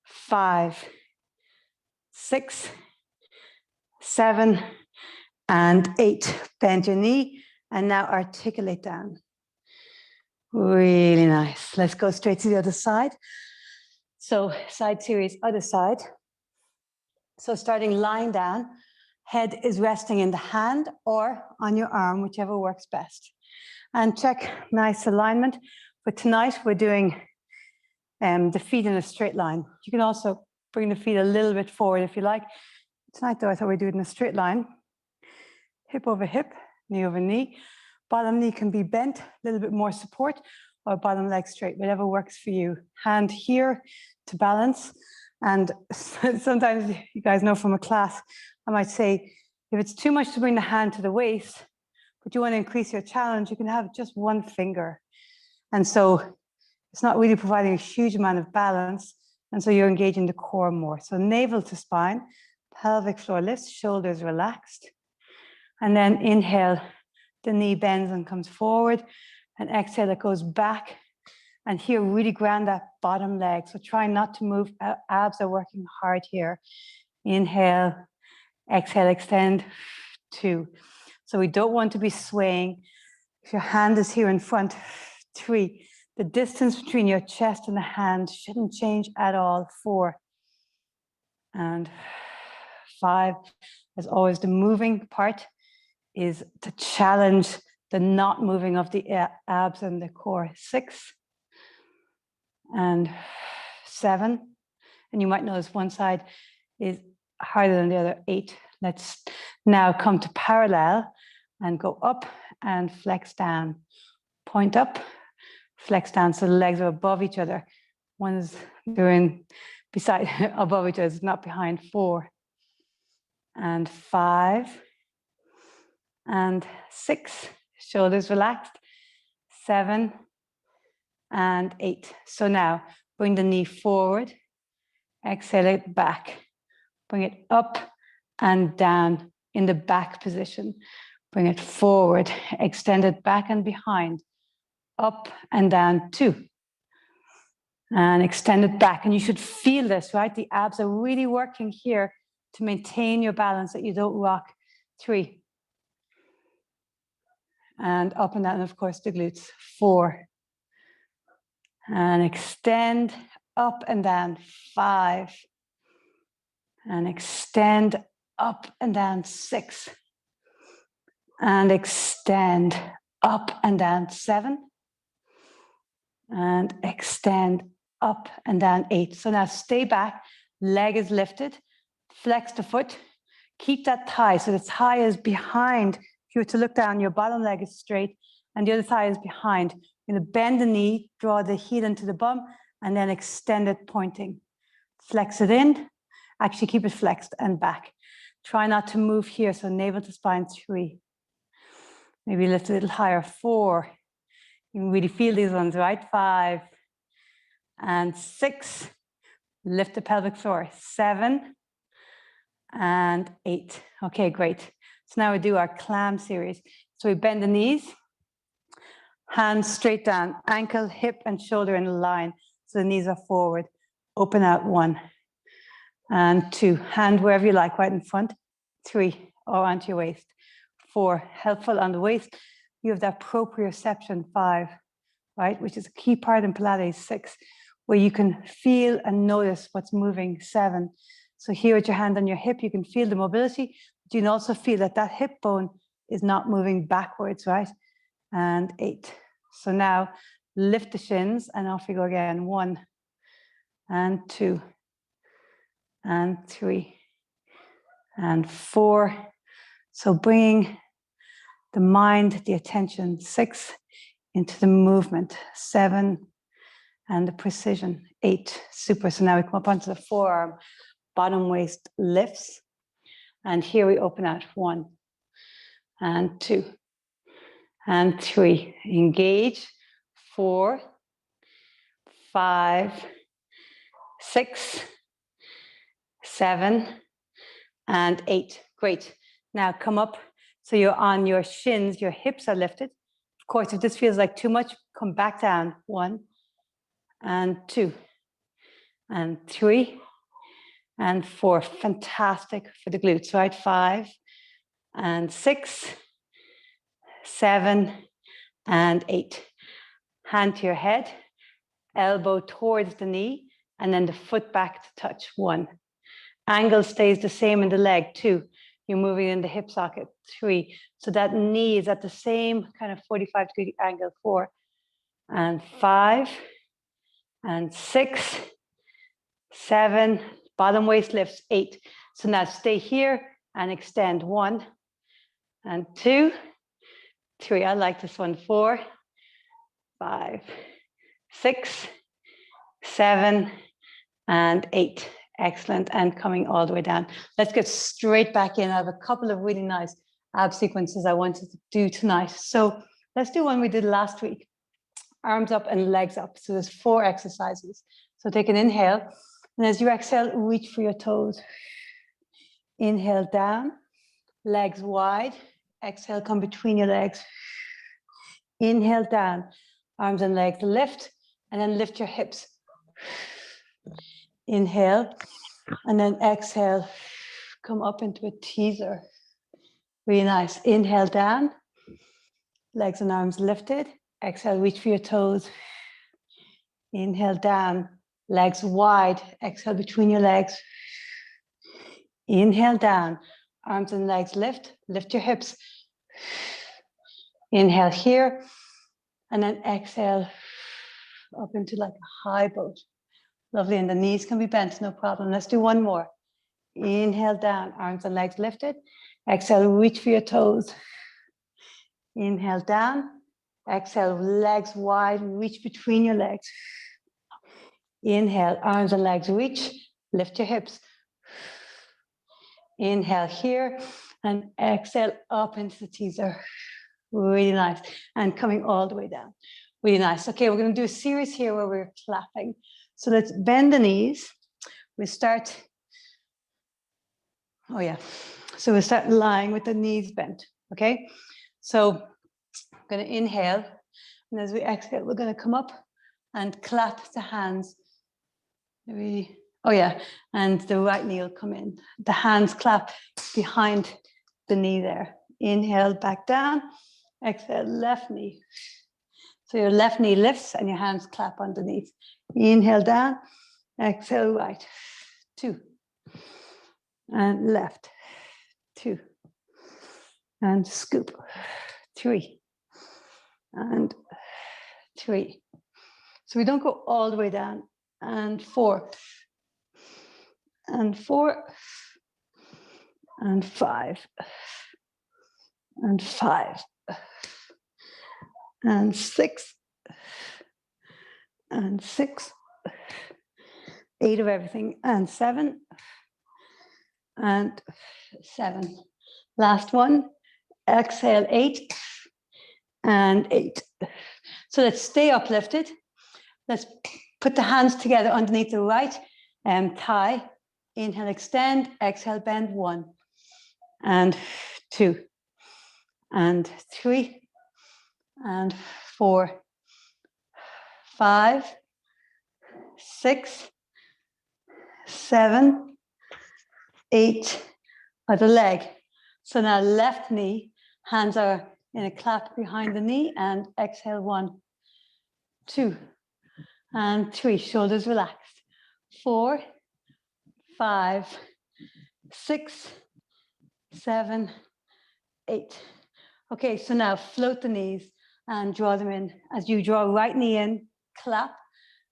5, 6, 7 and 8. Bend your knee and now articulate down. Really nice. Let's go straight to the other side. So side series, other side. So starting lying down, head is resting in the hand or on your arm, whichever works best. And check nice alignment. But tonight we're doing the feet in a straight line. You can also bring the feet a little bit forward if you like. Tonight though, I thought we'd do it in a straight line. Hip over hip, knee over knee. Bottom knee can be bent, a little bit more support, or bottom leg straight, whatever works for you. Hand here to balance. And sometimes you guys know from a class, I might say, if it's too much to bring the hand to the waist, but you want to increase your challenge, you can have just one finger. And so it's not really providing a huge amount of balance. And so you're engaging the core more. So navel to spine, pelvic floor lifts, shoulders relaxed. And then inhale, the knee bends and comes forward. And exhale, it goes back. And here, really ground that bottom leg. So try not to move. Abs are working hard here. Inhale, exhale, extend. 2. So we don't want to be swaying. If your hand is here in front, 3. The distance between your chest and the hand shouldn't change at all. 4 and 5. As always, the moving part is to challenge the not moving of the abs and the core. 6 and 7. And you might notice one side is harder than the other. 8. Let's now come to parallel and go up and flex down. Point up, flex down. So the legs are above each other. They're in beside above each other, it's not behind. 4 and 5 and 6. Shoulders relaxed. 7 and 8. So now bring the knee forward, exhale it back, bring it up and down in the back position, bring it forward, extend it back and behind, up and down. 2 and extend it back. And you should feel this, right? The abs are really working here to maintain your balance, that you don't rock. 3 and up and down, and of course the glutes. 4 and extend up and down. 5 and extend up and down. 6 and extend up and down. 7 and extend up and down. 8. So now stay back, leg is lifted, flex the foot, keep that thigh so the thigh is behind If you were to look down, your bottom leg is straight and the other thigh is behind. You're going to bend the knee, draw the heel into the bum, and then extend it pointing. Flex it in, actually keep it flexed and back. Try not to move here, so navel to spine, 3. Maybe lift a little higher, 4. You can really feel these ones, right? 5 and 6. Lift the pelvic floor, 7 and 8. Okay, great. So now we do our clam series. So we bend the knees, hands straight down, ankle, hip, and shoulder in a line. So the knees are forward. Open out, 1 and 2. Hand wherever you like, right in front. 3, or onto your waist. 4, helpful on the waist. You have that proprioception, 5, right, which is a key part in Pilates. 6, where you can feel and notice what's moving. 7. So here with your hand on your hip, you can feel the mobility, but you can also feel that that hip bone is not moving backwards, right? And 8. So now lift the shins and off you go again. 1 and 2 and 3 and 4. So bringing the mind, the attention, 6 into the movement, 7 and the precision, 8. Super. So now we come up onto the forearm, bottom waist lifts. And here we open out, 1 and 2 and 3. Engage, 4, 5, 6, 7 and 8. Great. Now come up. So you're on your shins, your hips are lifted. Of course, if this feels like too much, come back down. 1 and 2 and 3 and 4. Fantastic for the glutes, right? 5 and 6, 7 and 8. Hand to your head, elbow towards the knee, and then the foot back to touch. 1. Angle stays the same in the leg. 2. You're moving in the hip socket. 3. So that knee is at the same kind of 45-degree angle. 4 and 5 and 6, 7. Bottom waist lifts. 8. So now stay here and extend. 1 and 2, 3. I like this one. 4, 5, 6, 7 and 8. Excellent. And coming all the way down. Let's get straight back in. I have a couple of really nice ab sequences I wanted to do tonight. So let's do one we did last week. Arms up and legs up. So there's 4 exercises. So take an inhale. And as you exhale, reach for your toes. Inhale down, legs wide. Exhale, come between your legs. Inhale down, arms and legs lift, and then lift your hips. Inhale, and then exhale, come up into a teaser. Really nice. Inhale down, legs and arms lifted. Exhale, reach for your toes. Inhale down, legs wide. Exhale between your legs. Inhale down, arms and legs lift. Lift your hips. Inhale here, and then exhale up into like a high boat. Lovely, and the knees can be bent, no problem. Let's do one more. Inhale down, arms and legs lifted. Exhale, reach for your toes. Inhale down. Exhale, legs wide, reach between your legs. Inhale, arms and legs reach. Lift your hips. Inhale here, and exhale up into the teaser. Really nice. And coming all the way down. Really nice. Okay, we're going to do a series here where we're clapping. So let's bend the knees. We start, oh yeah. So we'll start lying with the knees bent, okay? So I'm going to inhale. And as we exhale, we're going to come up and clap the hands. Maybe, oh yeah. And the right knee will come in. The hands clap behind the knee there. Inhale, back down. Exhale, left knee. So your left knee lifts and your hands clap underneath. Inhale down, exhale right. 2. And left. 2. And scoop. 3. And 3. So we don't go all the way down. And 4. And 4. And 5. and 5 and 6 and 6, 8 of everything, and 7 and 7. Last one. Exhale, 8 and 8. So let's stay uplifted. Let's put the hands together underneath the right thigh. Inhale, extend. Exhale, bend. 1 and 2 and 3 and 4, 5, 6, 7, 8. Other leg. So now left knee, hands are in a clap behind the knee, and exhale, 1, 2 and 3. Shoulders relaxed. 4, 5, 6, 7, 8. Okay, so now float the knees and draw them in. As you draw right knee in, clap,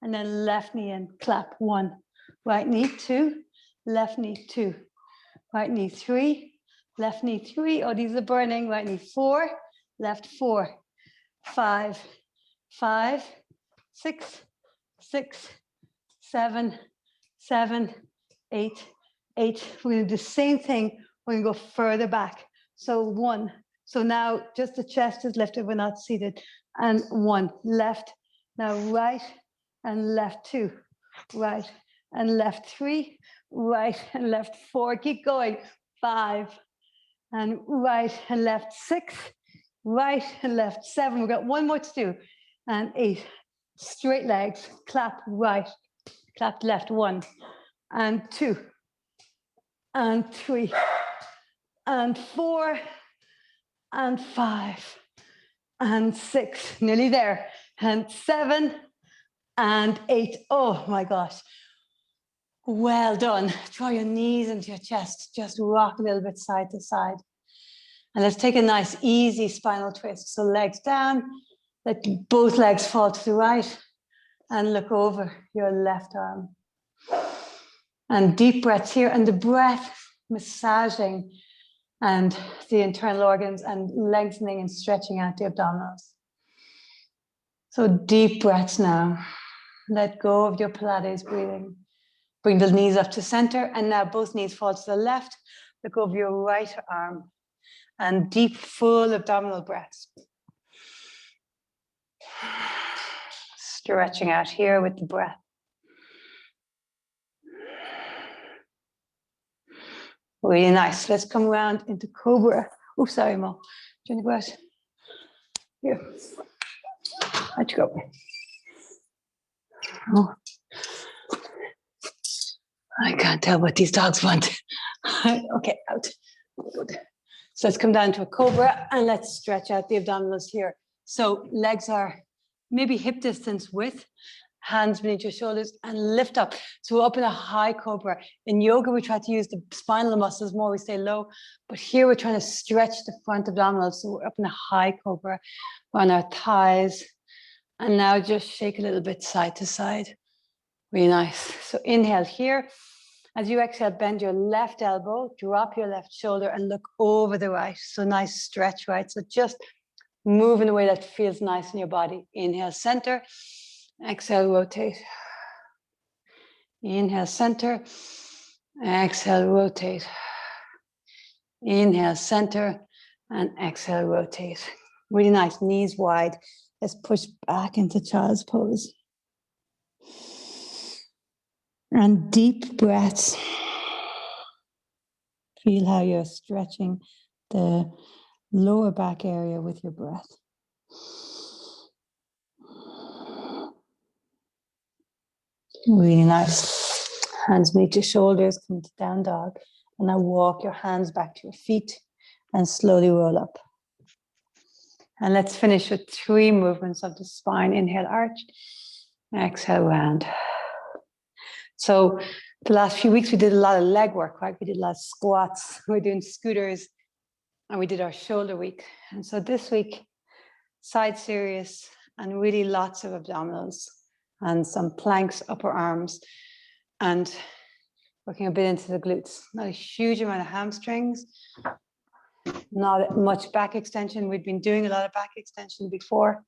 and then left knee in, clap. 1, right knee, 2, left knee, 2, right knee, 3, left knee, 3. Oh, these are burning. Right knee, 4, left, 4, 5, 5, 6, 6, 7, 7, 8, 8. We're going to do the same thing. We're going to go further back. So 1. So now just the chest is lifted. We're not seated. And 1, left. Now right and left, 2, right and left, 3, right and left, 4. Keep going. 5 and right and left, 6, right and left, 7. We've got one more to do. And 8. Straight legs. Clap right. Clap left. 1 and 2 and 3 and 4 and 5 and 6. Nearly there. And 7 and 8. Oh my gosh. Well done. Draw your knees into your chest. Just rock a little bit side to side. And let's take a nice, easy spinal twist. So legs down. Let both legs fall to the right. And look over your left arm. And deep breaths here. And the breath massaging and the internal organs and lengthening and stretching out the abdominals. So deep breaths now. Let go of your Pilates breathing. Bring the knees up to center, and now both knees fall to the left. Look over your right arm, and deep, full abdominal breaths. Stretching out here with the breath. Really nice. Let's come around into Cobra. Oh, sorry, Mo. Do you want to go out? Here. Out you go. Oh. I can't tell what these dogs want. Okay, out. Good. So let's come down to a Cobra and let's stretch out the abdominals here. So legs are maybe hip distance width, hands beneath your shoulders, and lift up. So we're up in a high Cobra. In yoga, we try to use the spinal muscles more, we stay low. But here we're trying to stretch the front abdominals. So we're up in a high Cobra. We're on our thighs. And now just shake a little bit side to side. Really nice. So inhale here. As you exhale, bend your left elbow, drop your left shoulder, and look over the right. So nice stretch, right? So just move in a way that feels nice in your body. Inhale, center. Exhale, rotate. Inhale, center. Exhale, rotate. Inhale, center. And exhale, rotate. Really nice. Knees wide. Let's push back into child's pose. And deep breaths. Feel how you're stretching the lower back area with your breath. Really nice. Hands meet your shoulders, come to down dog. And now walk your hands back to your feet and slowly roll up. And let's finish with 3 movements of the spine. Inhale, arch. Exhale, round. So the last few weeks, we did a lot of leg work, right? We did a lot of squats. We're doing scooters. And we did our shoulder week. And so this week, side serious and really lots of abdominals and some planks, upper arms, and working a bit into the glutes. Not a huge amount of hamstrings. Not much back extension. We've been doing a lot of back extension before.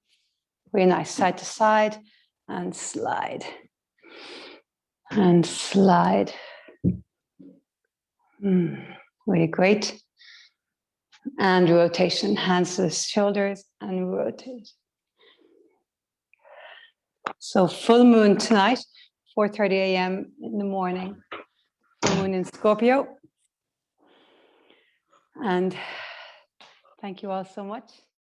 Really nice, side to side, and slide. And slide. Really great. And rotation, hands to the shoulders and rotate. So full moon tonight, 4:30 a.m. in the morning. Full moon in Scorpio. And thank you all so much.